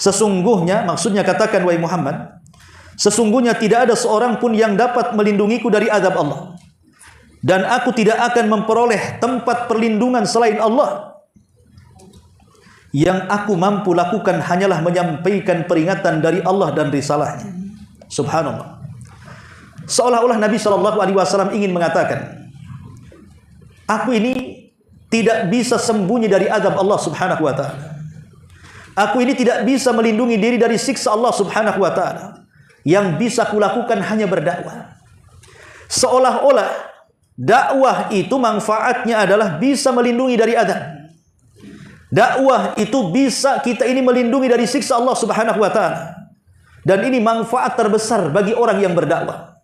Sesungguhnya, maksudnya katakan wahai Muhammad, sesungguhnya tidak ada seorang pun yang dapat melindungiku dari azab Allah. Dan aku tidak akan memperoleh tempat perlindungan selain Allah. Yang aku mampu lakukan hanyalah menyampaikan peringatan dari Allah dan risalahnya. Subhanallah. Seolah-olah Nabi SAW ingin mengatakan, aku ini tidak bisa sembunyi dari azab Allah Subhanahu wa ta'ala. Aku ini tidak bisa melindungi diri dari siksa Allah Subhanahu wa ta'ala. Yang bisa kulakukan hanya berdakwah. Seolah-olah dakwah itu manfaatnya adalah bisa melindungi dari azab. Dakwah itu bisa kita ini melindungi dari siksa Allah Subhanahu wa ta'ala. Dan ini manfaat terbesar bagi orang yang berdakwah.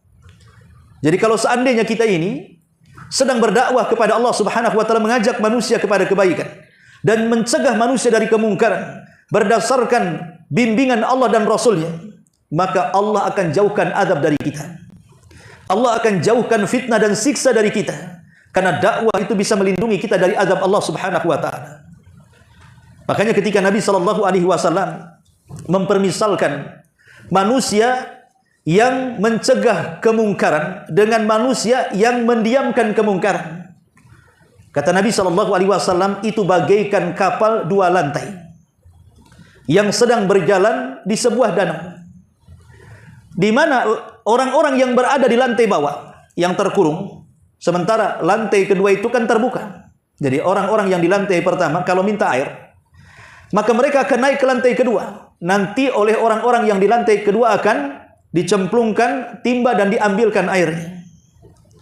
Jadi kalau seandainya kita ini sedang berdakwah kepada Allah Subhanahu wa ta'ala, mengajak manusia kepada kebaikan dan mencegah manusia dari kemungkaran berdasarkan bimbingan Allah dan Rasulnya, maka Allah akan jauhkan azab dari kita. Allah akan jauhkan fitnah dan siksa dari kita. Karena dakwah itu bisa melindungi kita dari azab Allah Subhanahu wa ta'ala. Makanya ketika Nabi SAW mempermisalkan manusia yang mencegah kemungkaran dengan manusia yang mendiamkan kemungkaran, kata Nabi SAW, itu bagaikan kapal 2 lantai yang sedang berjalan di sebuah danau, di mana orang-orang yang berada di lantai bawah yang terkurung, sementara lantai kedua itu kan terbuka. Jadi orang-orang yang di lantai pertama kalau minta air, maka mereka akan naik ke lantai kedua. Nanti oleh orang-orang yang di lantai kedua akan dicemplungkan timba dan diambilkan airnya.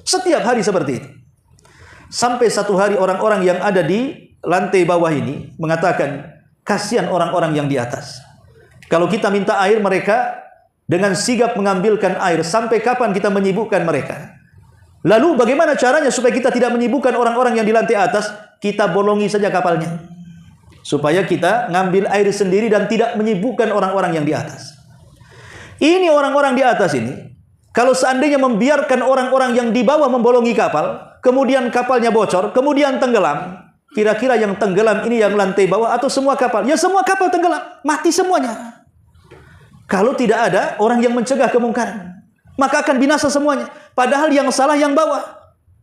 Setiap hari seperti itu. Sampai satu hari orang-orang yang ada di lantai bawah ini mengatakan, kasihan orang-orang yang di atas. Kalau kita minta air, mereka dengan sigap mengambilkan air. Sampai kapan kita menyibukkan mereka? Lalu bagaimana caranya supaya kita tidak menyibukkan orang-orang yang di lantai atas? Kita bolongi saja kapalnya, supaya kita ngambil air sendiri dan tidak menyibukkan orang-orang yang di atas. Ini orang-orang di atas ini, kalau seandainya membiarkan orang-orang yang di bawah membolongi kapal, kemudian kapalnya bocor, kemudian tenggelam, kira-kira yang tenggelam ini yang lantai bawah atau semua kapal? Ya semua kapal tenggelam, mati semuanya. Kalau tidak ada orang yang mencegah kemungkaran, maka akan binasa semuanya. Padahal yang salah yang bawah,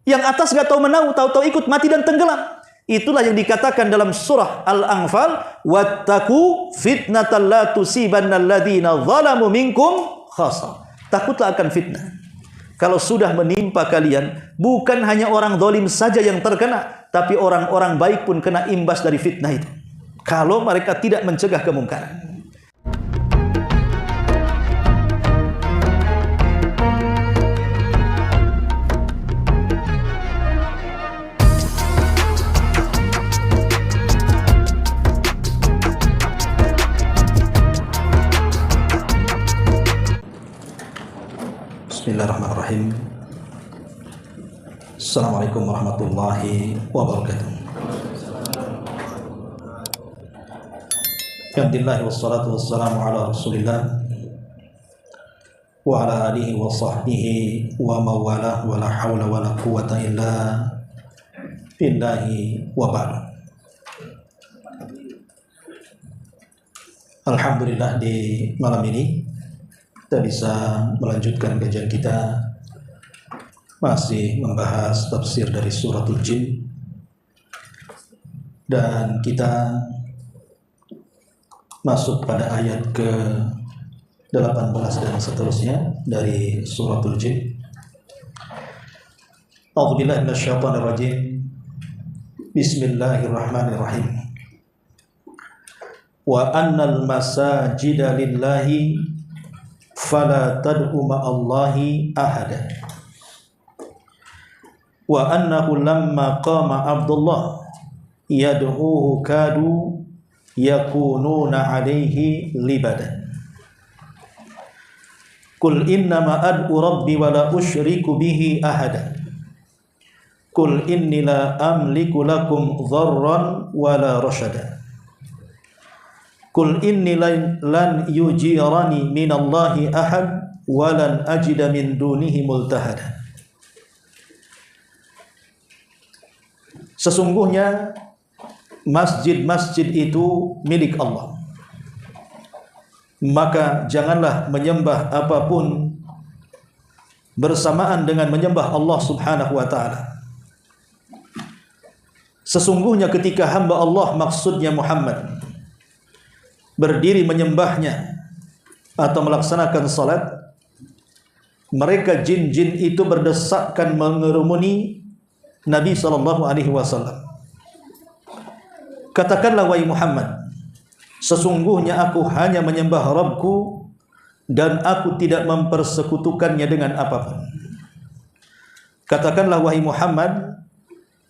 yang atas gak tahu menau, tahu-tahu ikut mati dan tenggelam. Itulah yang dikatakan dalam surah Al-Anfal, wattaqu fitnatan la tusibanna alladziina zalamu minkum khassa. Takutlah akan fitnah. Kalau sudah menimpa kalian, bukan hanya orang zalim saja yang terkena, tapi orang-orang baik pun kena imbas dari fitnah itu. Kalau mereka tidak mencegah kemungkaran. Bismillahirrahmanirrahim. Assalamualaikum warahmatullahi wabarakatuh. Alhamdulillah wassalatu wassalamu ala Rasulillah wa ala alihi wa sahbihi wa mawalah wa la hawla wa la quwwata illa billahi wa ba'd. Alhamdulillah di malam ini kita bisa melanjutkan kajian kita, masih membahas tafsir dari suratul Jin, dan kita masuk pada ayat ke-18 dan seterusnya dari suratul Jin. A'udzubillahi minasyaitonir rajim. Bismillahirrahmanirrahim. Wa annal masajida lillahi fala tad'u ma'allahi ahada wa annahu lamma qama Abdullah yad'uhu kadu yakununa alaihi libadan. Qul innama ad'u rabbi wa la usyriku bihi ahada. Qul inni la amliku lakum dharran wa la rashada. Qul inni lan yujirani minallahi ahad wa lan ajida min dunihi multahada. Sesungguhnya masjid-masjid itu milik Allah. maka janganlah menyembah apapun bersamaan dengan menyembah Allah Subhanahu wa taala. Sesungguhnya ketika hamba Allah, maksudnya Muhammad, berdiri menyembahnya atau melaksanakan salat, mereka jin-jin itu berdesakan mengerumuni Nabi SAW. Katakanlah, wahai Muhammad, sesungguhnya aku hanya menyembah Rabbku dan aku tidak mempersekutukannya dengan apapun. Katakanlah, wahai Muhammad,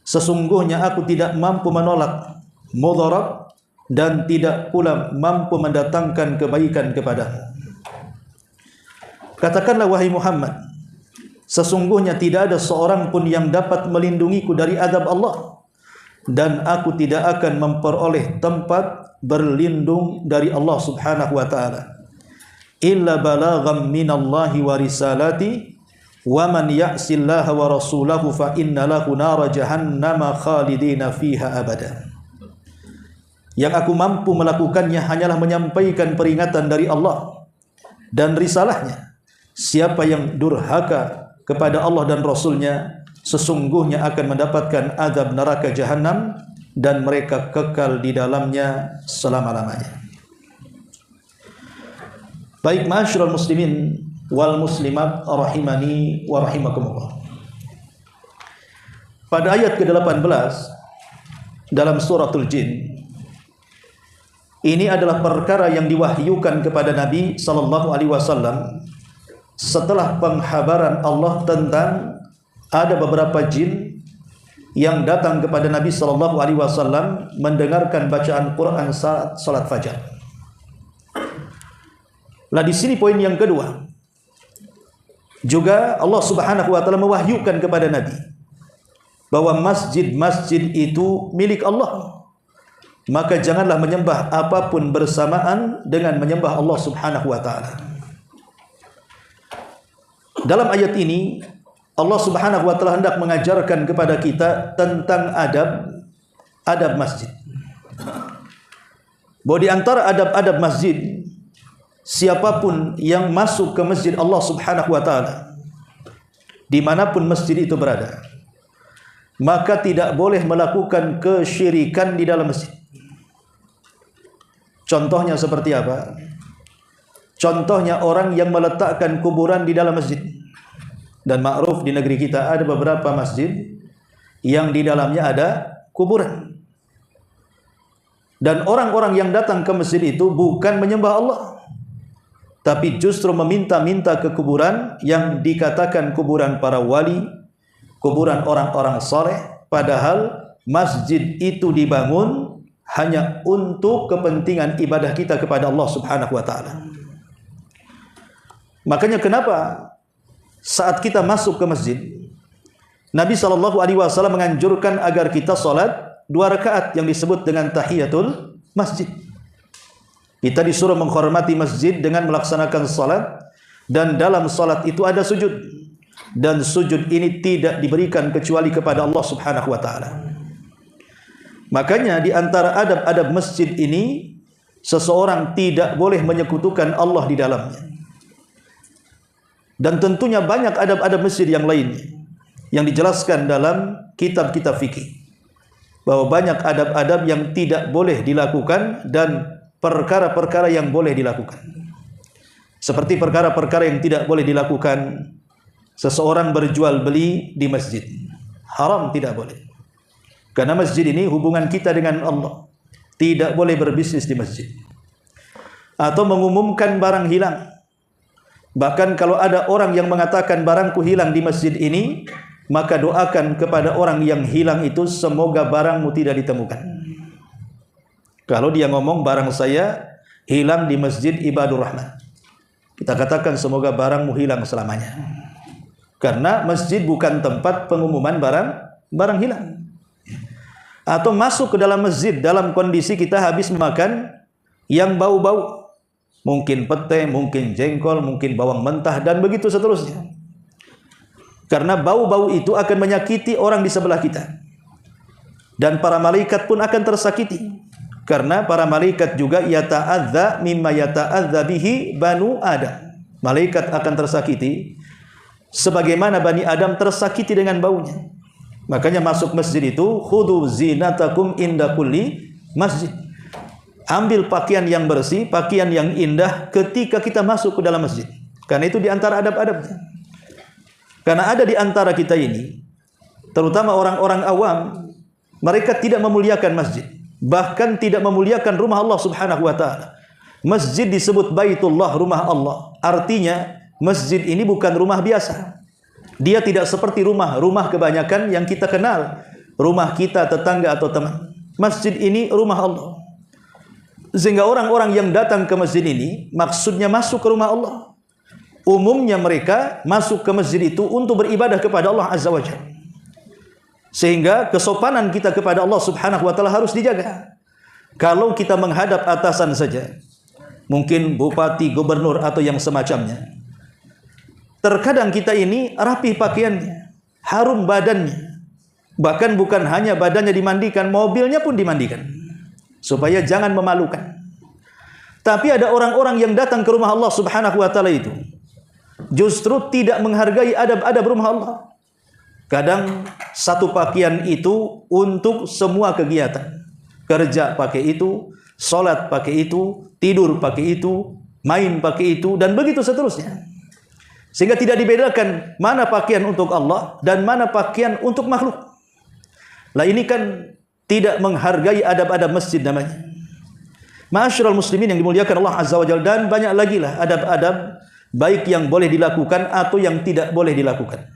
sesungguhnya aku tidak mampu menolak mudarat dan tidak pula mampu mendatangkan kebaikan kepadamu. Katakanlah, wahai Muhammad, sesungguhnya tidak ada seorang pun yang dapat melindungiku dari azab Allah, dan aku tidak akan memperoleh tempat berlindung dari Allah Subhanahu wa taala illa balagham minallahi wa risalati wa man ya'sillaha wa rasulahu fa inna lahu nara jahannama khalidina fiha abada. Yang aku mampu melakukannya hanyalah menyampaikan peringatan dari Allah dan risalahnya. Siapa yang durhaka kepada Allah dan Rasulnya, sesungguhnya akan mendapatkan azab neraka jahanam dan mereka kekal di dalamnya selama-lamanya. Baik, ma'asyiral muslimin wal muslimat rahimani wa rahimakumullah. Pada ayat ke-18 dalam suratul Jin, ini adalah perkara yang diwahyukan kepada Nabi sallallahu alaihi wasallam setelah penghabaran Allah tentang ada beberapa jin yang datang kepada Nabi sallallahu alaihi wasallam mendengarkan bacaan Quran saat salat fajar. Nah, di sini poin yang kedua. Juga Allah Subhanahu wa taala mewahyukan kepada Nabi bahwa masjid-masjid itu milik Allah. Maka janganlah menyembah apapun bersamaan dengan menyembah Allah Subhanahu wa taala. Dalam ayat ini Allah Subhanahu wa taala hendak mengajarkan kepada kita tentang adab masjid. Bahwa di antara adab-adab masjid, siapapun yang masuk ke masjid Allah Subhanahu wa taala, dimanapun masjid itu berada, maka tidak boleh melakukan kesyirikan di dalam masjid. Contohnya seperti apa? Contohnya orang yang meletakkan kuburan di dalam masjid. Dan ma'ruf di negeri kita ada beberapa masjid yang di dalamnya ada kuburan. Dan orang-orang yang datang ke masjid itu bukan menyembah Allah, tapi justru meminta-minta ke kuburan yang dikatakan kuburan para wali, kuburan orang-orang saleh, padahal masjid itu dibangun hanya untuk kepentingan ibadah kita kepada Allah Subhanahu wa taala. Makanya kenapa saat kita masuk ke masjid, Nabi SAW menganjurkan agar kita salat 2 rakaat yang disebut dengan tahiyatul masjid. Kita disuruh menghormati masjid dengan melaksanakan salat, dan dalam salat itu ada sujud, dan sujud ini tidak diberikan kecuali kepada Allah Subhanahu wa taala. Makanya di antara adab-adab masjid ini, seseorang tidak boleh menyekutukan Allah di dalamnya. Dan tentunya banyak adab-adab masjid yang lainnya yang dijelaskan dalam kitab-kitab fikih, bahwa banyak adab-adab yang tidak boleh dilakukan dan perkara-perkara yang boleh dilakukan. Seperti perkara-perkara yang tidak boleh dilakukan, seseorang berjual beli di masjid, haram, tidak boleh. Karena masjid ini hubungan kita dengan Allah. Tidak boleh berbisnis di masjid. Atau mengumumkan barang hilang. Bahkan kalau ada orang yang mengatakan barangku hilang di masjid ini, maka doakan kepada orang yang hilang itu, semoga barangmu tidak ditemukan. Kalau dia ngomong barang saya hilang di masjid Ibadur Rahman, kita katakan semoga barangmu hilang selamanya. Karena masjid bukan tempat pengumuman barang hilang. Atau masuk ke dalam masjid dalam kondisi kita habis makan yang bau-bau, mungkin pete, mungkin jengkol, mungkin bawang mentah, dan begitu seterusnya. Karena bau-bau itu akan menyakiti orang di sebelah kita, dan para malaikat pun akan tersakiti. Karena para malaikat juga yata'adza mimma yata'adza bihi banu Adam. Malaikat akan tersakiti sebagaimana Bani Adam tersakiti dengan baunya. Makanya masuk masjid itu khudhu zinatakum inda kulli masjid. Ambil pakaian yang bersih, pakaian yang indah ketika kita masuk ke dalam masjid. Karena itu di antara adab-adabnya. Karena ada di antara kita ini, terutama orang-orang awam, mereka tidak memuliakan masjid, bahkan tidak memuliakan rumah Allah Subhanahu wa taala. Masjid disebut Baitullah, rumah Allah. Artinya masjid ini bukan rumah biasa. Dia tidak seperti rumah kebanyakan yang kita kenal, rumah kita, tetangga atau teman. Masjid ini rumah Allah. Sehingga orang-orang yang datang ke masjid ini maksudnya masuk ke rumah Allah. Umumnya mereka masuk ke masjid itu untuk beribadah kepada Allah Azza wa Jalla. Sehingga kesopanan kita kepada Allah Subhanahu wa taala harus dijaga. Kalau kita menghadap atasan saja, mungkin bupati, gubernur atau yang semacamnya, terkadang kita ini rapi pakaiannya, harum badannya, bahkan bukan hanya badannya dimandikan, mobilnya pun dimandikan, supaya jangan memalukan. Tapi ada orang-orang yang datang ke rumah Allah Subhanahu wa taala itu justru tidak menghargai adab-adab rumah Allah. Kadang satu pakaian itu untuk semua kegiatan. Kerja pakai itu, sholat pakai itu, tidur pakai itu, main pakai itu, dan begitu seterusnya. Sehingga tidak dibedakan mana pakaian untuk Allah dan mana pakaian untuk makhluk. Lah ini kan tidak menghargai adab-adab masjid namanya. Ma'asyiral muslimin yang dimuliakan Allah Azza wa Jalla, dan banyak lagi lah adab-adab baik yang boleh dilakukan atau yang tidak boleh dilakukan.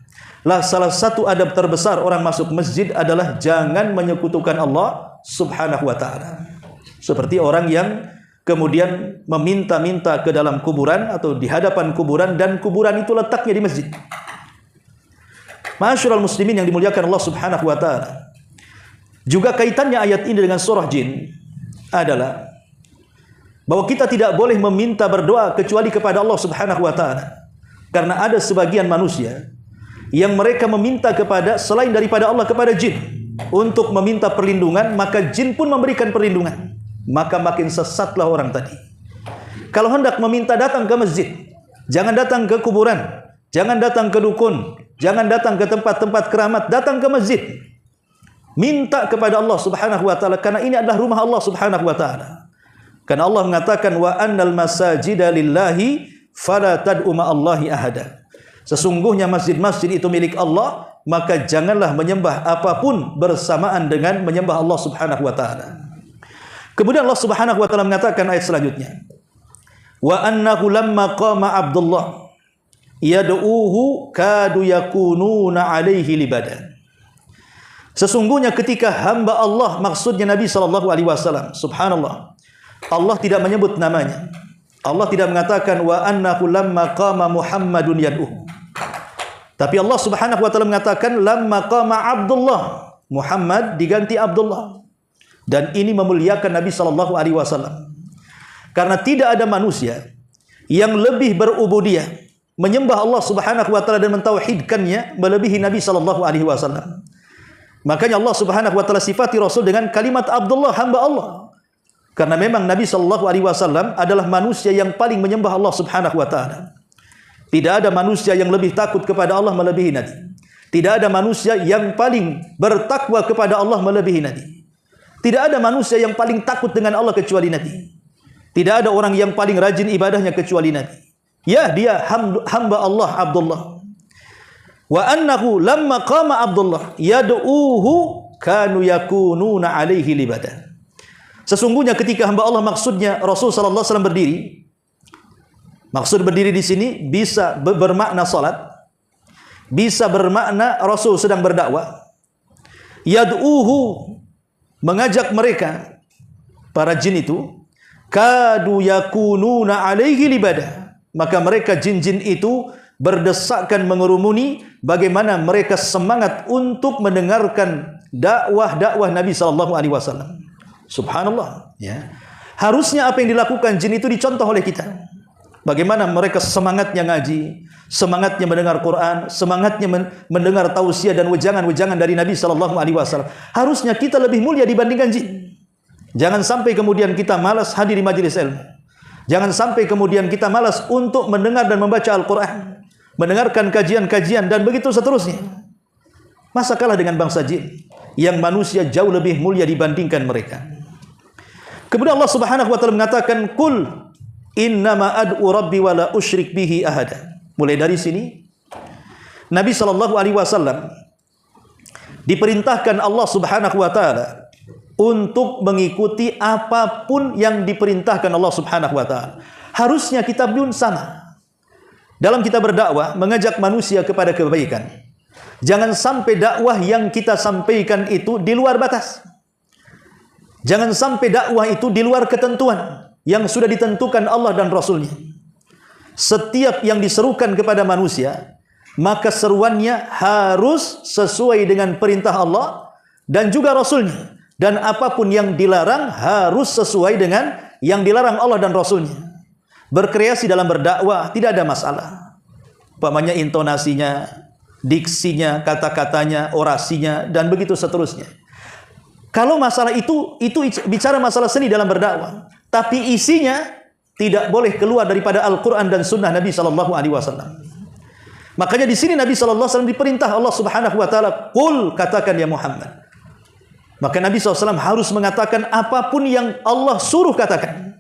Lah salah satu adab terbesar orang masuk masjid adalah jangan menyekutukan Allah Subhanahu wa taala. Seperti orang yang kemudian meminta-minta ke dalam kuburan atau di hadapan kuburan, dan kuburan itu letaknya di masjid. Ma'asyiral muslimin yang dimuliakan Allah Subhanahu wa taala. Juga kaitannya ayat ini dengan surah Jin adalah bahwa kita tidak boleh meminta berdoa kecuali kepada Allah Subhanahu wa taala. Karena ada sebagian manusia yang mereka meminta kepada selain daripada Allah kepada jin untuk meminta perlindungan, maka jin pun memberikan perlindungan. Maka makin sesatlah orang tadi. Kalau hendak meminta, datang ke masjid, jangan datang ke kuburan, jangan datang ke dukun, jangan datang ke tempat-tempat keramat, datang ke masjid. Minta kepada Allah Subhanahu wa taala, karena ini adalah rumah Allah Subhanahu wa taala. Karena Allah mengatakan wa annal masajida lillahi fala tad'u ma'allahi ahada. Sesungguhnya masjid-masjid itu milik Allah, maka janganlah menyembah apapun bersamaan dengan menyembah Allah Subhanahu wa taala. Kemudian Allah Subhanahu wa taala mengatakan ayat selanjutnya, wa annahu lamma qama Abdullah yad'uhu kadu yakununa alaihi libada. Sesungguhnya ketika hamba Allah, maksudnya Nabi sallallahu alaihi wasallam, subhanallah, Allah tidak menyebut namanya. Allah tidak mengatakan wa annahu lamma qama Muhammadun yad'uhu. Tapi Allah Subhanahu wa taala mengatakan lamma qama Abdullah, Muhammad diganti Abdullah. Dan ini memuliakan Nabi sallallahu alaihi wasallam. Karena tidak ada manusia yang lebih berubudiyah menyembah Allah Subhanahu wa taala dan mentauhidkannya melebihi Nabi sallallahu alaihi wasallam. Makanya Allah Subhanahu wa taala sifati Rasul dengan kalimat Abdullah, hamba Allah. Karena memang Nabi sallallahu alaihi wasallam adalah manusia yang paling menyembah Allah Subhanahu wa taala. Tidak ada manusia yang lebih takut kepada Allah melebihi Nabi. Tidak ada manusia yang paling bertakwa kepada Allah melebihi Nabi. Tidak ada manusia yang paling takut dengan Allah kecuali Nabi. Tidak ada orang yang paling rajin ibadahnya kecuali Nabi. Ya, dia hamba Allah Abdullah. Wa annahu lamma qama Abdullah yad'uhu kanu yakununa alaihi libada. Sesungguhnya ketika hamba Allah, maksudnya Rasul sallallahu alaihi wasallam berdiri. Maksud berdiri di sini bisa bermakna salat, bisa bermakna Rasul sedang berdakwah. Yad'uhu, mengajak mereka, para jin itu, kadu yakununa alaihi libada. Maka mereka jin-jin itu berdesakan mengerumuni bagaimana mereka semangat untuk mendengarkan dakwah Nabi sallallahu alaihi wasallam. Subhanallah, ya. Harusnya apa yang dilakukan jin itu dicontoh oleh kita. Bagaimana mereka semangatnya ngaji, semangatnya mendengar Quran, semangatnya mendengar tausiah dan wejangan-wejangan dari Nabi sallallahu alaihi wasallam. Harusnya kita lebih mulia dibandingkan jin. Jangan sampai kemudian kita malas hadir di majelis ilmu. Jangan sampai kemudian kita malas untuk mendengar dan membaca Al-Quran, mendengarkan kajian-kajian dan begitu seterusnya. Masa kalah dengan bangsa jin yang manusia jauh lebih mulia dibandingkan mereka. Kemudian Allah Subhanahu wa taala mengatakan, "Qul innama ad'u rabbi wa la usyrik bihi ahada." Mulai dari sini Nabi sallallahu alaihi wasallam diperintahkan Allah Subhanahu wa taala untuk mengikuti apapun yang diperintahkan Allah Subhanahu wa taala. Harusnya kita pun sama. Dalam kita berdakwah, mengajak manusia kepada kebaikan. Jangan sampai dakwah yang kita sampaikan itu di luar batas. Jangan sampai dakwah itu di luar ketentuan yang sudah ditentukan Allah dan Rasulnya. Setiap yang diserukan kepada manusia, maka seruannya harus sesuai dengan perintah Allah dan juga Rasulnya. Dan apapun yang dilarang harus sesuai dengan yang dilarang Allah dan Rasulnya. Berkreasi dalam berdakwah tidak ada masalah. Umpamanya intonasinya, diksinya, kata-katanya, orasinya, dan begitu seterusnya. Kalau masalah itu bicara masalah seni dalam berdakwah, tapi isinya tidak boleh keluar daripada Al-Quran dan Sunnah Nabi Sallallahu Alaihi Wasallam. Makanya di sini Nabi Sallallahu Alaihi Wasallam diperintah Allah Subhanahu Wa Taala, "Qul," katakan ya Muhammad. Maka Nabi SAW harus mengatakan apapun yang Allah suruh katakan.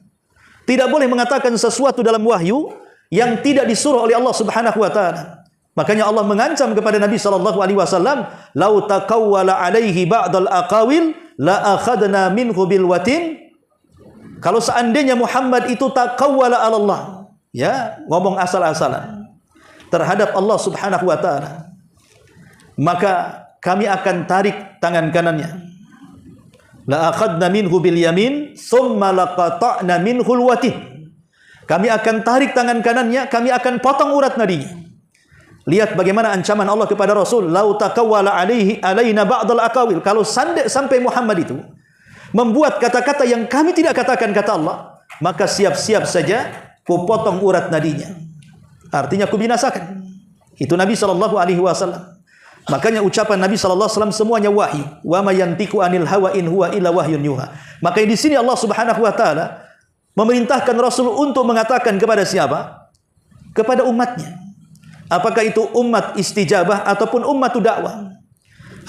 Tidak boleh mengatakan sesuatu dalam wahyu yang tidak disuruh oleh Allah Subhanahu Wa Taala. Makanya Allah mengancam kepada Nabi SAW, "Lau taqawwala alaihi ba'dal aqawil la akhadna minhu bil watin." Kalau seandainya Muhammad itu taqawwala ala Allah, ya, ngomong asal-asalan terhadap Allah Subhanahu wa taala, maka kami akan tarik tangan kanannya. La akhadna minhu bil yamin thumma laqata'na minhu al watin. Kami akan tarik tangan kanannya, kami akan potong urat nadinya. Lihat bagaimana ancaman Allah kepada Rasul, "Lau taqawwala alaina ba'dal aqawil." Kalau sampai Muhammad itu membuat kata-kata yang kami tidak katakan kata Allah, maka siap-siap saja ku potong urat nadinya. Artinya ku binasakan. Itu Nabi sallallahu alaihi wasallam. Makanya ucapan Nabi sallallahu alaihi wasallam semuanya wahyu. Wa ma yantiqu anil hawa in huwa illa wahyun yuha. Maka di sini Allah Subhanahu wa taala memerintahkan Rasul untuk mengatakan kepada siapa? Kepada umatnya. Apakah itu umat istijabah ataupun umat dakwah?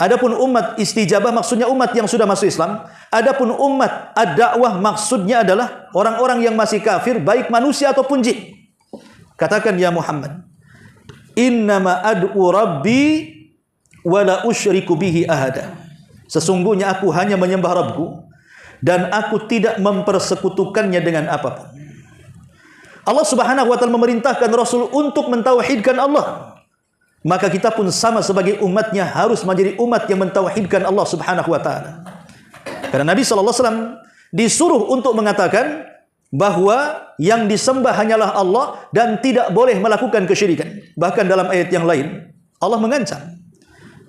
Adapun umat istijabah maksudnya umat yang sudah masuk Islam. Adapun umat ad-dakwah maksudnya adalah orang-orang yang masih kafir, baik manusia ataupun jin. Katakan ya Muhammad, "Innama ad'u rabbi wala usyriku bihi ahada." Sesungguhnya aku hanya menyembah Rabbku dan aku tidak mempersekutukannya dengan apapun. Allah Subhanahu wa taala memerintahkan Rasul untuk mentauhidkan Allah. Maka kita pun sama sebagai umatnya harus menjadi umat yang mentauhidkan Allah Subhanahu wa taala. Karena Nabi sallallahu alaihi wasallam disuruh untuk mengatakan bahwa yang disembah hanyalah Allah dan tidak boleh melakukan kesyirikan. Bahkan dalam ayat yang lain Allah mengancam,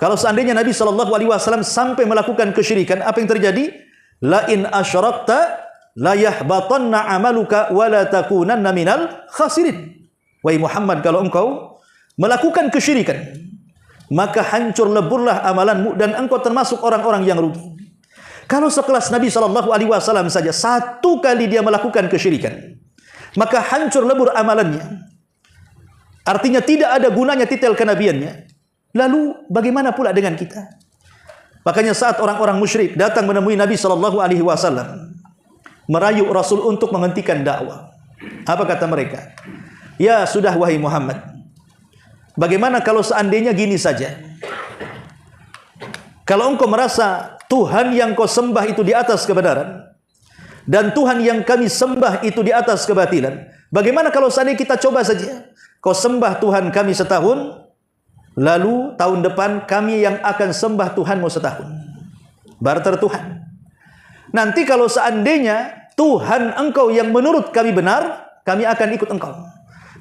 kalau seandainya Nabi sallallahu alaihi wasallam sampai melakukan kesyirikan, apa yang terjadi? La in asyrakta la yahbatanna amaluka wa la takunanna minal khasirin. Wahai Muhammad, kalau engkau melakukan kesyirikan, maka hancur leburlah amalanmu dan engkau termasuk orang-orang yang rugi. Kalau sekelas Nabi sallallahu alaihi wasallam saja satu kali dia melakukan kesyirikan, maka hancur lebur amalannya. Artinya tidak ada gunanya titel kenabiannya. Lalu bagaimana pula dengan kita? Makanya saat orang-orang musyrik datang menemui Nabi sallallahu alaihi wasallam, merayu Rasul untuk menghentikan dakwah. Apa kata mereka? "Ya sudah wahai Muhammad, bagaimana kalau seandainya gini saja? Kalau engkau merasa Tuhan yang kau sembah itu di atas kebenaran dan Tuhan yang kami sembah itu di atas kebatilan, bagaimana kalau seandainya kita coba saja? Kau sembah Tuhan kami setahun, lalu tahun depan kami yang akan sembah Tuhanmu setahun. Barter Tuhan. Nanti kalau seandainya Tuhan engkau yang menurut kami benar, kami akan ikut engkau.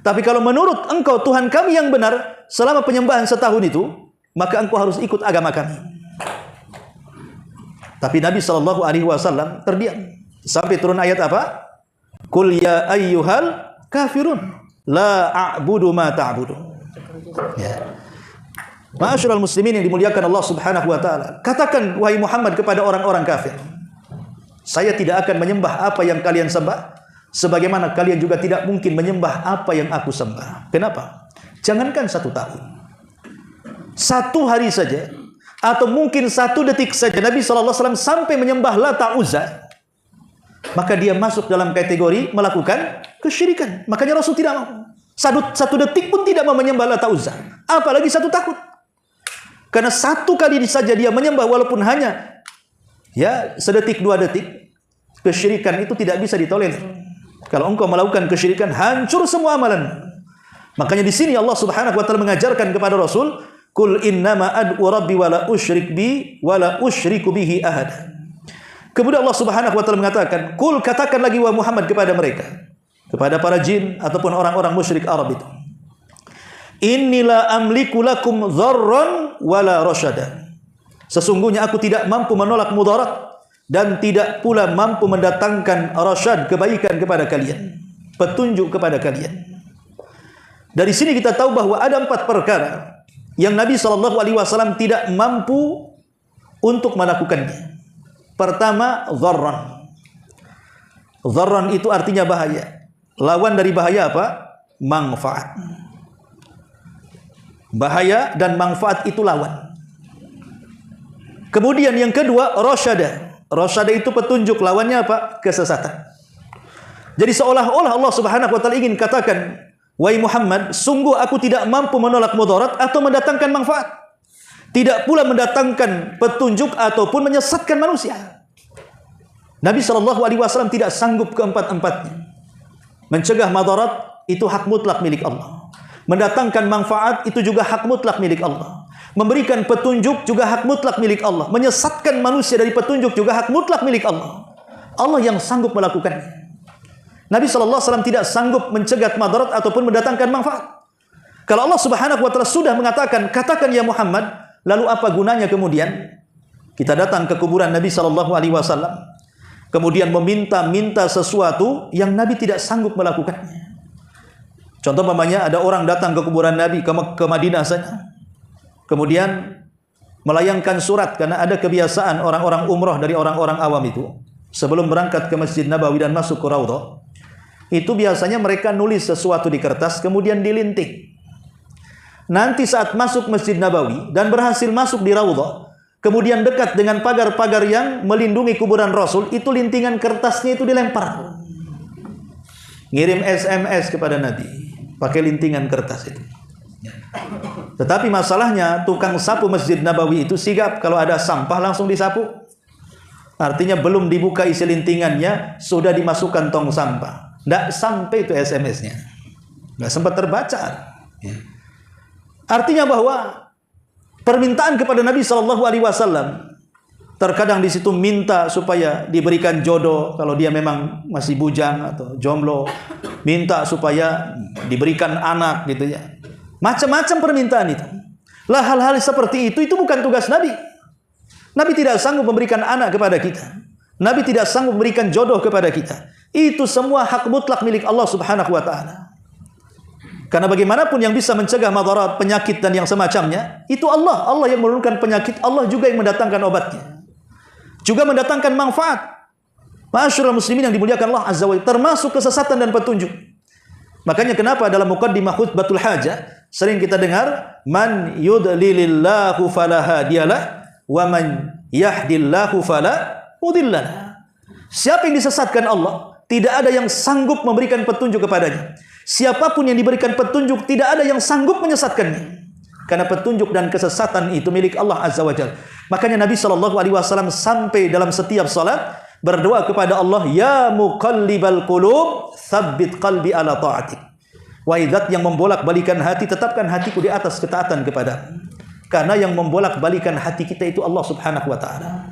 Tapi kalau menurut engkau Tuhan kami yang benar, selama penyembahan setahun itu, maka engkau harus ikut agama kami." Tapi Nabi sallallahu alaihi wasallam terdiam sampai turun ayat apa? "Qul ya ayyuhal kafirun la a'budu ma ta'budun." Ya. Ma'asyiral muslimin yang dimuliakan Allah Subhanahu wa taala, katakan wahai Muhammad kepada orang-orang kafir, Saya tidak akan menyembah apa yang kalian sembah, sebagaimana kalian juga tidak mungkin menyembah apa yang aku sembah. Kenapa? Jangankan 1 tahun, 1 hari saja, atau mungkin 1 detik saja Nabi SAW sampai menyembah Lata Uzza, maka dia masuk dalam kategori melakukan kesyirikan. Makanya Rasul tidak mau. 1 detik pun tidak mau menyembah Lata Uzza, apalagi 1 tahun. Karena 1 kali saja dia menyembah, walaupun hanya sedetik 2 detik, kesyirikan itu tidak bisa ditolerir. Kalau engkau melakukan kesyirikan, hancur semua amalan. Makanya di sini Allah Subhanahu wa taala mengajarkan kepada Rasul, "Qul innama ad'u rabbi wa la usyrik bi wa la usyriku bihi ahad." Kemudian Allah Subhanahu wa taala mengatakan, "Qul," katakan lagi wa Muhammad kepada mereka, kepada para jin ataupun orang-orang musyrik Arab itu, "Inni la amliku lakum dharran wa la rasyada." Sesungguhnya aku tidak mampu menolak mudarat dan tidak pula mampu mendatangkan rasyad, kebaikan kepada kalian, petunjuk kepada kalian. Dari sini kita tahu bahwa ada 4 perkara yang Nabi SAW tidak mampu untuk melakukannya. Pertama, dharran. Dharran itu artinya bahaya. Lawan dari bahaya apa? Manfaat. Bahaya dan manfaat itu lawan. Kemudian yang kedua, rasyada. Rasyada itu petunjuk, lawannya apa? Kesesatan. Jadi seolah-olah Allah Subhanahu wa taala ingin katakan, "Wahai Muhammad, sungguh aku tidak mampu menolak mudarat atau mendatangkan manfaat. Tidak pula mendatangkan petunjuk ataupun menyesatkan manusia." Nabi SAW tidak sanggup keempat-empatnya. Mencegah madarat itu hak mutlak milik Allah. Mendatangkan manfaat itu juga hak mutlak milik Allah. Memberikan petunjuk juga hak mutlak milik Allah. Menyesatkan manusia dari petunjuk juga hak mutlak milik Allah. Allah yang sanggup melakukannya. Nabi SAW tidak sanggup mencegah madarat ataupun mendatangkan manfaat. Kalau Allah Subhanahu wa taala sudah mengatakan, "Katakan ya Muhammad," lalu apa gunanya kemudian kita datang ke kuburan Nabi SAW, kemudian meminta sesuatu yang Nabi tidak sanggup melakukannya. Contoh umpamanya ada orang datang ke kuburan Nabi ke Madinah sana, kemudian melayangkan surat, karena ada kebiasaan orang-orang umroh dari orang-orang awam itu, sebelum berangkat ke Masjid Nabawi dan masuk ke Raudhah, itu biasanya mereka nulis sesuatu di kertas, kemudian dilinting. Nanti saat masuk Masjid Nabawi dan berhasil masuk di Raudhah, kemudian dekat dengan pagar-pagar yang melindungi kuburan Rasul, itu lintingan kertasnya itu dilempar. Ngirim SMS kepada Nabi pakai lintingan kertas itu. Tetapi masalahnya tukang sapu Masjid Nabawi itu sigap, kalau ada sampah langsung disapu. Artinya belum dibuka isi lintingannya sudah dimasukkan tong sampah. Tidak sampai itu SMS-nya, nggak sempat terbaca. Artinya bahwa permintaan kepada Nabi SAW, terkadang di situ minta supaya diberikan jodoh kalau dia memang masih bujang atau jomblo, minta supaya diberikan anak gitu ya. Macam-macam permintaan itu. Lah hal-hal seperti itu bukan tugas Nabi. Nabi tidak sanggup memberikan anak kepada kita. Nabi tidak sanggup memberikan jodoh kepada kita. Itu semua hak mutlak milik Allah Subhanahu wa taala. Karena bagaimanapun yang bisa mencegah madarat, penyakit dan yang semacamnya, itu Allah. Allah yang menurunkan penyakit, Allah juga yang mendatangkan obatnya. Juga mendatangkan manfaat. Ma'asyiral muslimin yang dimuliakan Allah Azza wa Jalla, termasuk kesesatan dan petunjuk. Makanya kenapa dalam muqaddimah khutbatul hajah sering kita dengar, "Man yudlilillahu fala hadiyalah wa man yahdillahu fala mudhillalah." Siapa yang disesatkan Allah, tidak ada yang sanggup memberikan petunjuk kepadanya. Siapapun yang diberikan petunjuk, tidak ada yang sanggup menyesatkannya. Karena petunjuk dan kesesatan itu milik Allah Azza wa Jalla. Makanya Nabi SAW sampai dalam setiap salat berdoa kepada Allah, "Ya muqallibal qulub, tsabbit qalbi ala ta'atik." Wahai zat yang membolak-balikan hati, tetapkan hatiku di atas ketaatan kepada-Mu. Karena yang membolak-balikan hati kita itu Allah Subhanahu wa taala.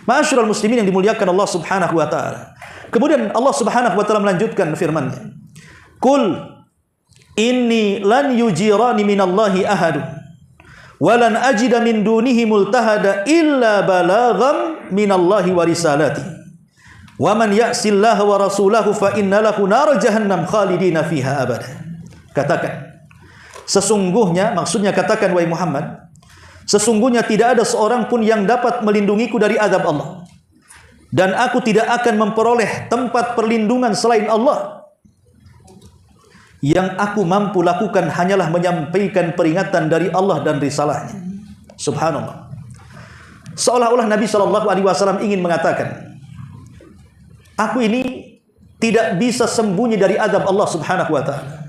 Ma'asyiral muslimin yang dimuliakan Allah Subhanahu wa taala. Kemudian Allah Subhanahu wa taala melanjutkan firman-Nya, "Qul inni lan yujirani minallahi ahadun wa lan ajida min dunihi multahada illa balagham minallahi wa risalati wa man ya'sillaha wa rasulahu fa inna lahu nar jahannam khalidina fiha abada." Katakan, sesungguhnya, maksudnya katakan wahai Muhammad, sesungguhnya tidak ada seorang pun yang dapat melindungiku dari azab Allah, dan aku tidak akan memperoleh tempat perlindungan selain Allah. Yang aku mampu lakukan hanyalah menyampaikan peringatan dari Allah dan risalahnya. Subhanallah. Seolah-olah Nabi SAW ingin mengatakan, aku ini tidak bisa sembunyi dari azab Allah Subhanahu wa ta'ala.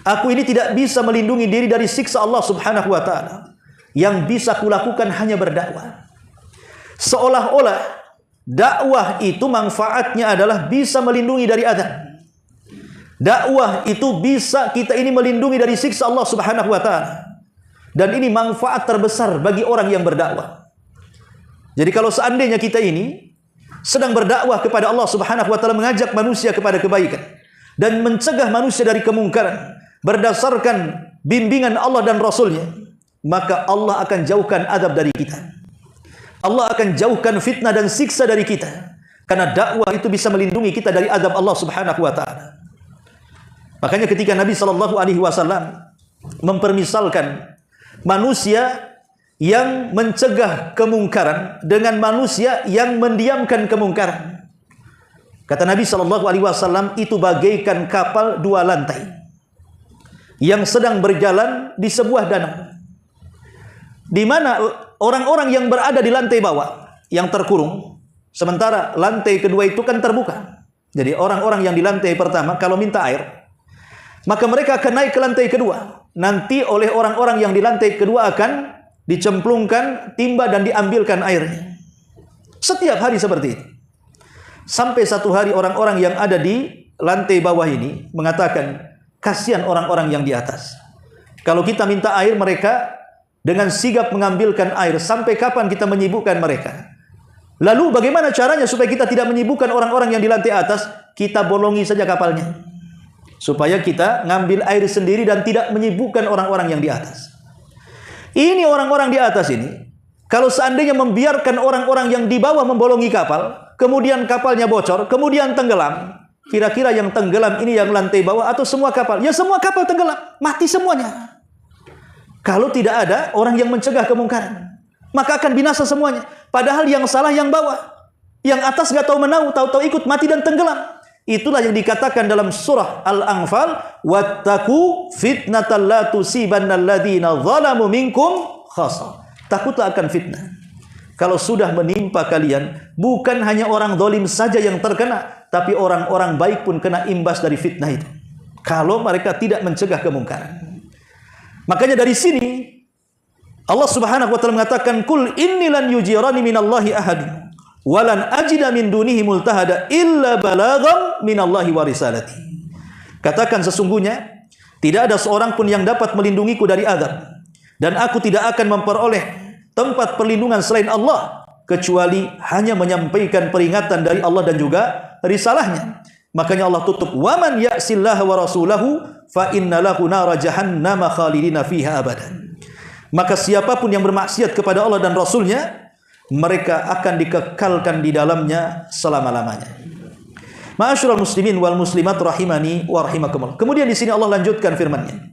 Aku ini tidak bisa melindungi diri dari siksa Allah Subhanahu wa ta'ala. Yang bisa kulakukan hanya berdakwah. Seolah-olah dakwah itu manfaatnya adalah bisa melindungi dari azab. Dakwah itu bisa kita ini melindungi dari siksa Allah Subhanahu wa ta'ala. Dan ini manfaat terbesar bagi orang yang berdakwah. Jadi kalau seandainya kita ini sedang berdakwah kepada Allah Subhanahu wa ta'ala, mengajak manusia kepada kebaikan dan mencegah manusia dari kemungkaran berdasarkan bimbingan Allah dan Rasulnya, maka Allah akan jauhkan azab dari kita. Allah akan jauhkan fitnah dan siksa dari kita. Karena dakwah itu bisa melindungi kita dari azab Allah Subhanahu wa ta'ala. Makanya ketika Nabi SAW mempermisalkan manusia yang mencegah kemungkaran dengan manusia yang mendiamkan kemungkaran, kata Nabi SAW, itu bagaikan kapal dua lantai yang sedang berjalan di sebuah danau, di mana orang-orang yang berada di lantai bawah yang terkurung, sementara lantai kedua itu kan terbuka. Jadi orang-orang yang di lantai pertama kalau minta air, maka mereka akan naik ke lantai kedua. Nanti oleh orang-orang yang di lantai kedua akan dicemplungkan timba dan diambilkan airnya. Setiap hari seperti itu. Sampai satu hari orang-orang yang ada di lantai bawah ini mengatakan, kasihan orang-orang yang di atas. Kalau kita minta air, mereka dengan sigap mengambilkan air. Sampai kapan kita menyibukkan mereka? Lalu bagaimana caranya supaya kita tidak menyibukkan orang-orang yang di lantai atas? Kita bolongi saja kapalnya, supaya kita ngambil air sendiri dan tidak menyibukkan orang-orang yang di atas. Ini orang-orang di atas ini, kalau seandainya membiarkan orang-orang yang di bawah membolongi kapal, kemudian kapalnya bocor, kemudian tenggelam, kira-kira yang tenggelam ini yang lantai bawah atau semua kapal? Ya semua kapal tenggelam, mati semuanya. Kalau tidak ada orang yang mencegah kemungkaran, maka akan binasa semuanya. Padahal yang salah yang bawah, yang atas gak tahu menahu, tahu-tahu ikut mati dan tenggelam. Itulah yang dikatakan dalam surah Al-Anfal, wattaqu fitnatal la tusibannal ladzina zalamu minkum khassah. Takutlah akan fitnah. Kalau sudah menimpa kalian, bukan hanya orang zalim saja yang terkena, tapi orang-orang baik pun kena imbas dari fitnah itu. Kalau mereka tidak mencegah kemungkaran. Makanya dari sini Allah Subhanahu wa taala mengatakan, "Qul inni lan yujirani minallahi ahadun walan ajida min dunihi multahada illa balagam minallahi wa risalati." Katakan, sesungguhnya tidak ada seorang pun yang dapat melindungiku dari azab, dan aku tidak akan memperoleh tempat perlindungan selain Allah kecuali hanya menyampaikan peringatan dari Allah dan juga risalahnya. Makanya Allah tutup, "Waman ya'sillaha wa rasulahu fa innalahu nara jahannama khalidina fiha abadan." Maka siapapun yang bermaksiat kepada Allah dan Rasulnya, mereka akan dikekalkan di dalamnya selama-lamanya. Ma'asyiral muslimin wal muslimat rahimani wa rahimakumullah. Kemudian di sini Allah lanjutkan firman-Nya,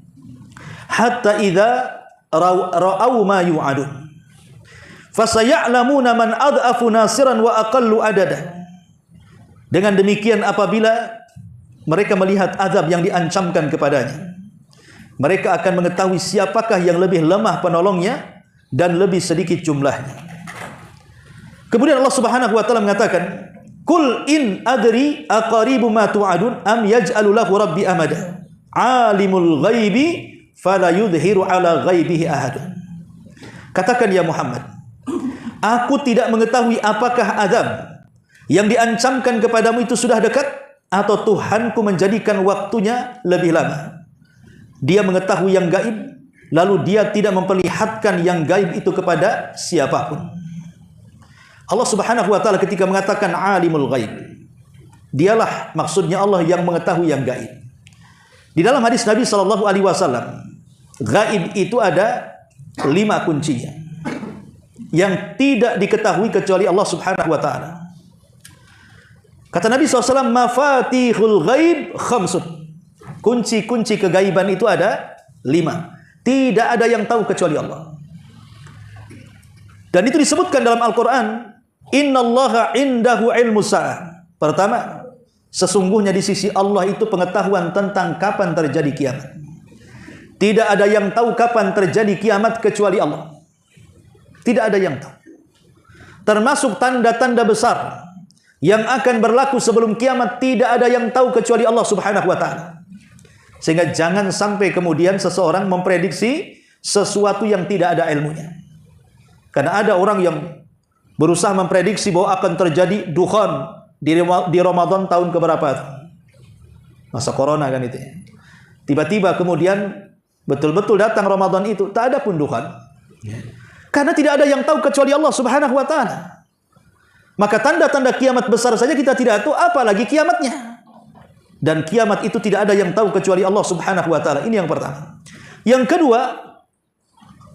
hatta idza ra'au ma yu'adun fasaya'lamuna man adhafu nasiran wa aqallu adada. Dengan demikian apabila mereka melihat azab yang diancamkan kepadanya, mereka akan mengetahui siapakah yang lebih lemah penolongnya dan lebih sedikit jumlahnya. Kemudian Allah Subhanahu wa taala mengatakan, "Qul in adri aqaribu ma tu'adun am yaj'alu lahu rabbi amada. Alimul ghaibi fala yudhiru ala ghaibihi ahadun." Katakan ya Muhammad, aku tidak mengetahui apakah azab yang diancamkan kepadamu itu sudah dekat atau Tuhanku menjadikan waktunya lebih lama. Dia mengetahui yang gaib, lalu dia tidak memperlihatkan yang gaib itu kepada siapapun. Allah Subhanahu wa taala ketika mengatakan alimul ghaib, dialah maksudnya Allah yang mengetahui yang gaib. Di dalam hadis Nabi SAW, gaib itu ada 5 kuncinya yang tidak diketahui kecuali Allah Subhanahu wa taala. Kata Nabi SAW, mafatihul ghaib khamsun. Kunci-kunci kegaiban itu ada 5. Tidak ada yang tahu kecuali Allah. Dan itu disebutkan dalam Al-Quran, Innallaha indahu ilmu sa'ah. Pertama, sesungguhnya di sisi Allah itu pengetahuan tentang kapan terjadi kiamat. Tidak ada yang tahu kapan terjadi kiamat kecuali Allah. Tidak ada yang tahu. Termasuk tanda-tanda besar yang akan berlaku sebelum kiamat, tidak ada yang tahu kecuali Allah Subhanahu wa taala. Sehingga jangan sampai kemudian seseorang memprediksi sesuatu yang tidak ada ilmunya. Karena ada orang yang berusaha memprediksi bahwa akan terjadi dukhan di Ramadan tahun keberapa itu? Masa corona kan itu ya. Tiba-tiba kemudian betul-betul datang Ramadan itu, tak ada pun dukhan. Karena tidak ada yang tahu kecuali Allah Subhanahu wa taala. Maka tanda-tanda kiamat besar saja kita tidak tahu, apalagi kiamatnya. Dan kiamat itu tidak ada yang tahu kecuali Allah Subhanahu wa taala. Ini yang pertama. Yang kedua,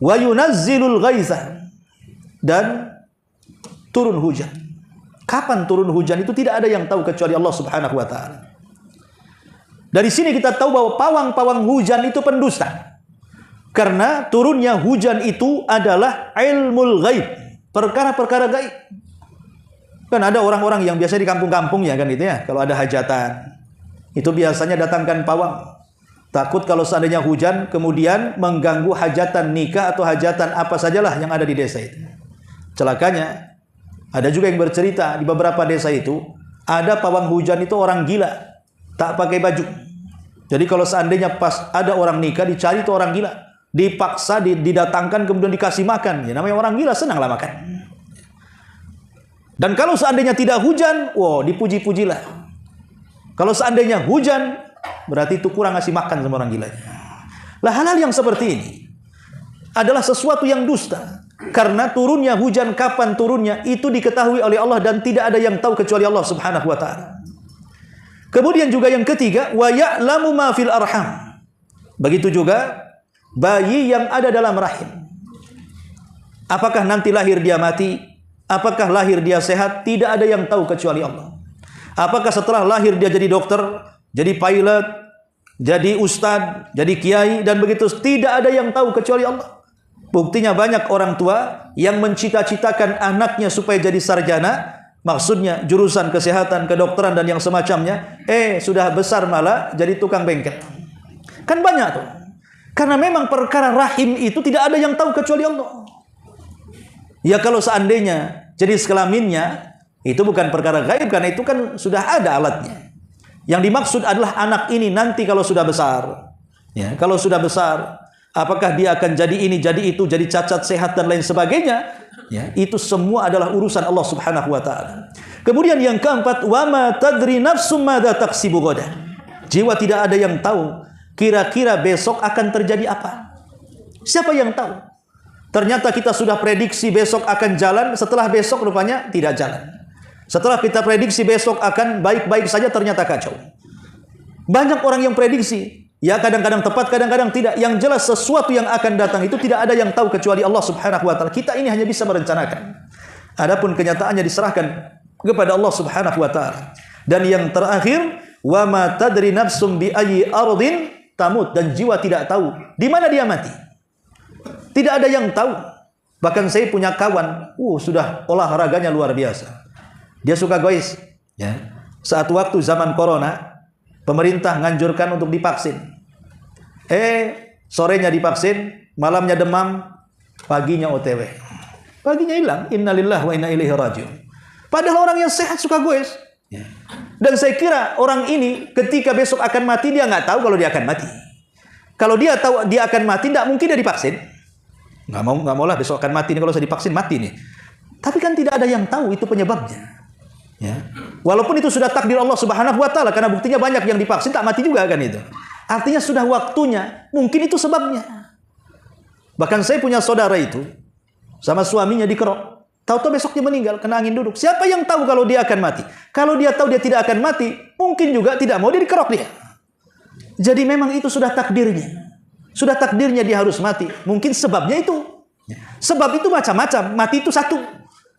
wa yunazzilul ghaitha, dan turun hujan. Kapan turun hujan itu tidak ada yang tahu kecuali Allah Subhanahu wa taala. Dari sini kita tahu bahwa pawang-pawang hujan itu pendusta. Karena turunnya hujan itu adalah ilmul ghaib, perkara-perkara gaib. Kan ada orang-orang yang biasa di kampung-kampung ya kan itu ya, kalau ada hajatan itu biasanya datangkan pawang. Takut kalau seandainya hujan kemudian mengganggu hajatan nikah atau hajatan apa sajalah yang ada di desa itu. Celakanya ada juga yang bercerita di beberapa desa itu ada pawang hujan itu orang gila, tak pakai baju. Jadi kalau seandainya pas ada orang nikah dicari itu orang gila, dipaksa didatangkan kemudian dikasih makan. Ya namanya orang gila senanglah makan. Dan kalau seandainya tidak hujan, wow, dipuji-pujilah. Kalau seandainya hujan, berarti itu kurang ngasih makan sama orang gila. Lah hal-hal yang seperti ini adalah sesuatu yang dusta. Karena turunnya hujan, kapan turunnya, itu diketahui oleh Allah dan tidak ada yang tahu kecuali Allah Subhanahu wa taala. Kemudian juga yang ketiga, wa ya'lamu ma fil arham. Begitu juga bayi yang ada dalam rahim. Apakah nanti lahir dia mati? Apakah lahir dia sehat? Tidak ada yang tahu kecuali Allah. Apakah setelah lahir dia jadi dokter, jadi pilot, jadi ustadz, jadi kiai dan begitu? Tidak ada yang tahu kecuali Allah. Buktinya banyak orang tua yang mencita-citakan anaknya supaya jadi sarjana, maksudnya jurusan kesehatan, kedokteran dan yang semacamnya, sudah besar malah jadi tukang bengkel. Kan banyak tuh. Karena memang perkara rahim itu tidak ada yang tahu kecuali Allah. Ya kalau seandainya jenis kelaminnya itu bukan perkara gaib, karena itu kan sudah ada alatnya. Yang dimaksud adalah anak ini nanti kalau sudah besar. Ya, kalau sudah besar, apakah dia akan jadi ini, jadi itu, jadi cacat, sehat dan lain sebagainya? Ya, itu semua adalah urusan Allah Subhanahu wa taala. Kemudian yang keempat, wa ma tadri nafsum madza taksibu ghadan. Jiwa tidak ada yang tahu kira-kira besok akan terjadi apa. Siapa yang tahu? Ternyata kita sudah prediksi besok akan jalan, setelah besok rupanya tidak jalan. Setelah kita prediksi besok akan baik-baik saja, ternyata kacau. Banyak orang yang prediksi, ya kadang-kadang tepat, kadang-kadang tidak. Yang jelas sesuatu yang akan datang itu tidak ada yang tahu kecuali Allah Subhanahu wa taala. Kita ini hanya bisa merencanakan. Adapun kenyataannya diserahkan kepada Allah Subhanahu wa taala. Dan yang terakhir, wa ma tadri nafsum bi ayyi ardin tamut, dan jiwa tidak tahu di mana dia mati. Tidak ada yang tahu. Bahkan saya punya kawan, sudah olahraganya luar biasa. Dia suka gois. Ya. Saat waktu zaman corona, pemerintah nganjurkan untuk divaksin. Sorenya divaksin, malamnya demam, paginya OTW. Paginya hilang. Innalillahi wa inna ilaihi raji'un. Padahal orang yang sehat suka goes. Ya. Dan saya kira orang ini ketika besok akan mati, dia nggak tahu kalau dia akan mati. Kalau dia tahu dia akan mati, tidak mungkin dia divaksin. Nggak mau lah besok akan mati nih, kalau saya divaksin mati nih. Tapi kan tidak ada yang tahu itu penyebabnya. Ya. Walaupun itu sudah takdir Allah Subhanahu wa taala, karena buktinya banyak yang divaksin tak mati juga kan itu. Artinya sudah waktunya, mungkin itu sebabnya. Bahkan saya punya saudara itu sama suaminya dikerok. Tahu-tahu besok dia meninggal kena angin duduk. Siapa yang tahu kalau dia akan mati? Kalau dia tahu dia tidak akan mati, mungkin juga tidak mau dia dikerok dia. Jadi memang itu sudah takdirnya. Sudah takdirnya dia harus mati. Mungkin sebabnya itu. Sebab itu macam-macam. Mati itu satu.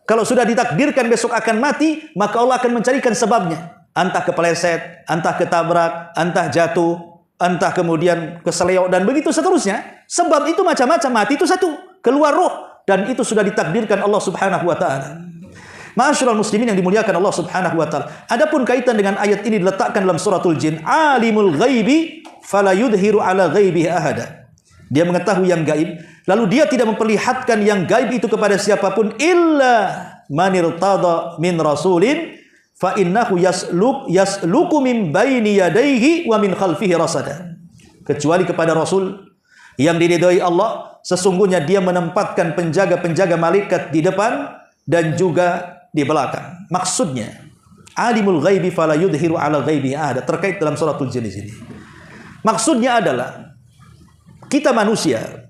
Kalau sudah ditakdirkan besok akan mati, maka Allah akan mencarikan sebabnya. Entah kepeleset, entah ketabrak, entah jatuh, entah kemudian keseleo, dan begitu seterusnya. Sebab itu macam-macam. Mati itu satu. Keluar roh. Dan itu sudah ditakdirkan Allah Subhanahu wa ta'ala. Ma'asyiral muslimin yang dimuliakan Allah Subhanahu wa taala. Adapun kaitan dengan ayat ini diletakkan dalam suratul Jin, alimul ghaibi fala yudhiru ala ghaibihi ahada. Dia mengetahui yang gaib, lalu dia tidak memperlihatkan yang gaib itu kepada siapapun illa man irtada min rasulin fa innahu yasluku min baini yadayhi wa min khalfihi rasada. Kecuali kepada rasul yang diridhai Allah, sesungguhnya dia menempatkan penjaga-penjaga malaikat di depan dan juga di belakang. Maksudnya, alimul ghaibi fala yudhiru ala ghaibi ahada, terkait dalam suratul Jin di sini. Maksudnya adalah kita manusia,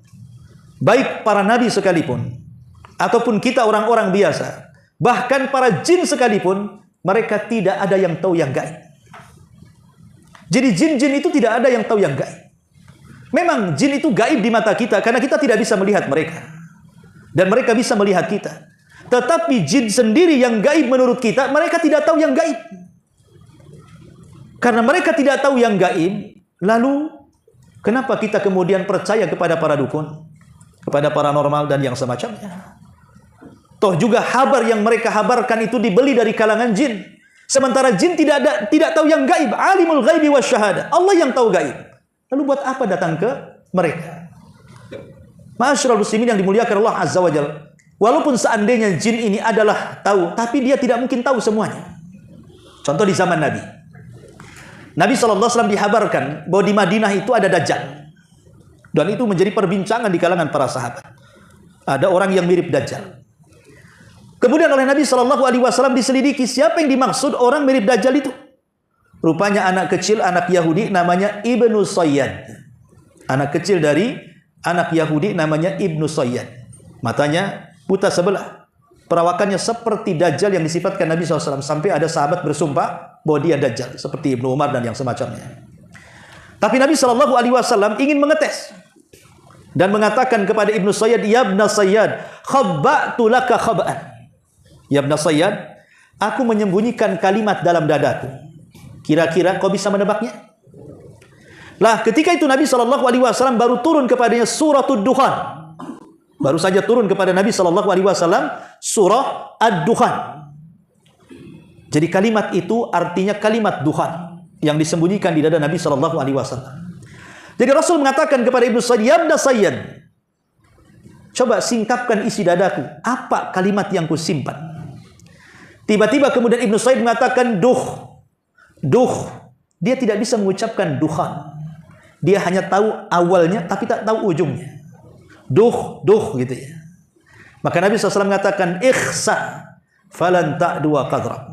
baik para nabi sekalipun ataupun kita orang-orang biasa, bahkan para jin sekalipun, mereka tidak ada yang tahu yang gaib. Jadi jin-jin itu tidak ada yang tahu yang gaib. Memang jin itu gaib di mata kita karena kita tidak bisa melihat mereka dan mereka bisa melihat kita. Tetapi jin sendiri yang gaib menurut kita, mereka tidak tahu yang gaib. Karena mereka tidak tahu yang gaib, lalu kenapa kita kemudian percaya kepada para dukun, kepada paranormal dan yang semacamnya? Toh juga kabar yang mereka habarkan itu dibeli dari kalangan jin. Sementara jin tidak tahu yang gaib. Alimul ghaibi wasyahada. Allah yang tahu gaib. Lalu buat apa datang ke mereka? Ma'asyiral muslimin yang dimuliakan Allah Azza wa Jalla. Walaupun seandainya jin ini adalah tahu, tapi dia tidak mungkin tahu semuanya. Contoh di zaman Nabi. Nabi SAW dihabarkan bahwa di Madinah itu ada Dajjal. Dan itu menjadi perbincangan di kalangan para sahabat. Ada orang yang mirip Dajjal. Kemudian oleh Nabi SAW diselidiki siapa yang dimaksud orang mirip Dajjal itu. Rupanya anak kecil, anak Yahudi namanya Ibnu Sayyad. Anak kecil dari anak Yahudi namanya Ibnu Sayyad. Matanya buta sebelah. Perawakannya seperti Dajjal yang disifatkan Nabi SAW. Sampai ada sahabat bersumpah bahwa dia Dajjal. Seperti Ibnu Umar dan yang semacamnya. Tapi Nabi SAW ingin mengetes. Dan mengatakan kepada Ibnu Sayyad, ya Ibnu Sayyad, khabba'tu laka khab'an. Ya Ibnu Sayyad, aku menyembunyikan kalimat dalam dadaku. Kira-kira kau bisa menebaknya? Lah ketika itu Nabi SAW baru turun kepadanya suratul Dukhan. Baru saja turun kepada Nabi SAW surah Ad-Dukhan. Jadi kalimat itu artinya kalimat Dukhan yang disembunyikan di dada Nabi SAW. Jadi Rasul mengatakan kepada Ibnu Sayyad, ya Ibnu Sayyad, coba singkapkan isi dadaku. Apa kalimat yang kusimpan? Tiba-tiba kemudian Ibnu Sayyad mengatakan duh. Dia tidak bisa mengucapkan Dukhan. Dia hanya tahu awalnya tapi tak tahu ujungnya. Duh gitu ya. Maka Nabi SAW mengatakan ikhsa falan ta'du wa qadra.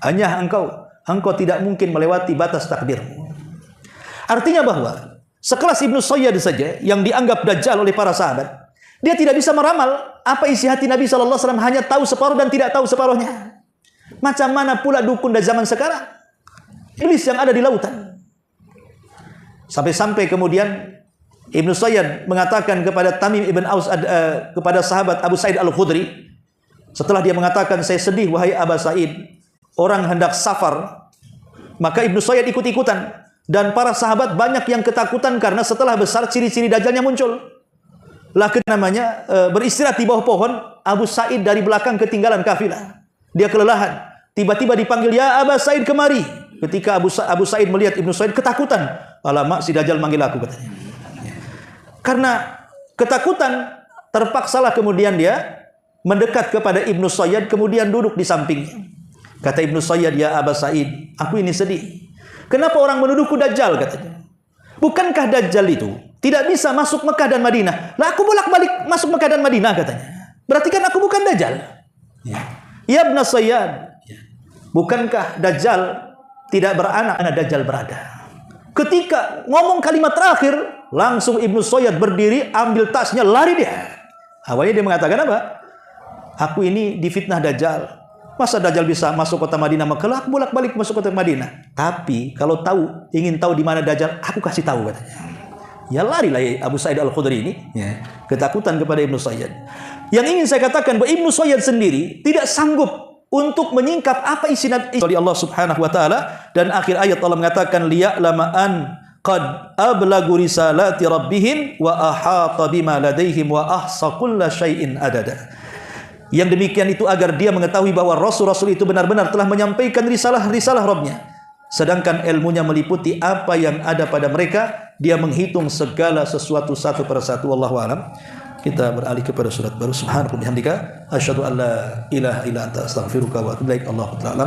Hanya engkau tidak mungkin melewati batas takdirmu. Artinya bahwa sekelas Ibnu Sayyad saja yang dianggap Dajjal oleh para sahabat, dia tidak bisa meramal apa isi hati Nabi SAW, hanya tahu separuh dan tidak tahu separuhnya. Macam mana pula dukun dari zaman sekarang? Iblis yang ada di lautan. Sampai-sampai kemudian Ibnu Sayyad mengatakan kepada Tamim ibn Aus, kepada sahabat Abu Sa'id Al-Khudri, setelah dia mengatakan, saya sedih wahai Abu Sa'id, orang hendak safar. Maka Ibnu Sayyad ikut-ikutan. Dan para sahabat banyak yang ketakutan karena setelah besar ciri-ciri Dajjalnya muncul. Lah namanya beristirahat di bawah pohon, Abu Sa'id dari belakang ketinggalan kafilah. Dia kelelahan. Tiba-tiba dipanggil, ya Abu Sa'id kemari. Ketika Abu Sa'id melihat Ibnu Sayyad ketakutan. Alamak, si Dajjal manggil aku, katanya. Karena ketakutan, terpaksalah kemudian dia mendekat kepada Ibnu Sayyad, kemudian duduk di sampingnya. Kata Ibnu Sayyad, ya Abu Sa'id, aku ini sedih. Kenapa orang menuduhku Dajjal, katanya. Bukankah Dajjal itu tidak bisa masuk Mekah dan Madinah? Lah aku bolak-balik masuk Mekah dan Madinah, katanya. Berarti kan aku bukan Dajjal. Ya Ibnu Sayyad, bukankah Dajjal tidak beranak, anak Dajjal berada. Ketika ngomong kalimat terakhir, langsung Ibnu Sayyad berdiri, ambil tasnya, lari dia. Awalnya dia mengatakan apa? Aku ini difitnah Dajjal. Masa Dajjal bisa masuk kota Madinah? Maka bolak-balik masuk kota Madinah. Tapi kalau ingin tahu di mana Dajjal, aku kasih tahu, katanya. Ya larilah Abu Sa'id Al-Khudri ini, ketakutan kepada Ibnu Sayyad. Yang ingin saya katakan bahwa Ibnu Sayyad sendiri tidak sanggup untuk menyingkap apa isi Nabi Allah Subhanahu wa taala, dan akhir ayat Allah mengatakan liya'lama an qad ablagu risalati rabbihim wa ahata bima ladaihim wa ahsa kulla syai'in adada. Yang demikian itu agar dia mengetahui bahwa Rasul-Rasul itu benar-benar telah menyampaikan risalah-risalah Rabbnya. Sedangkan ilmunya meliputi apa yang ada pada mereka. Dia menghitung segala sesuatu satu persatu. Wallahu a'lam. Kita beralih kepada surat baru. Subhanallahi bihamdika asyhadu an la ilaha illa anta astaghfiruka wa atubu ilaik. Allahu ta'ala.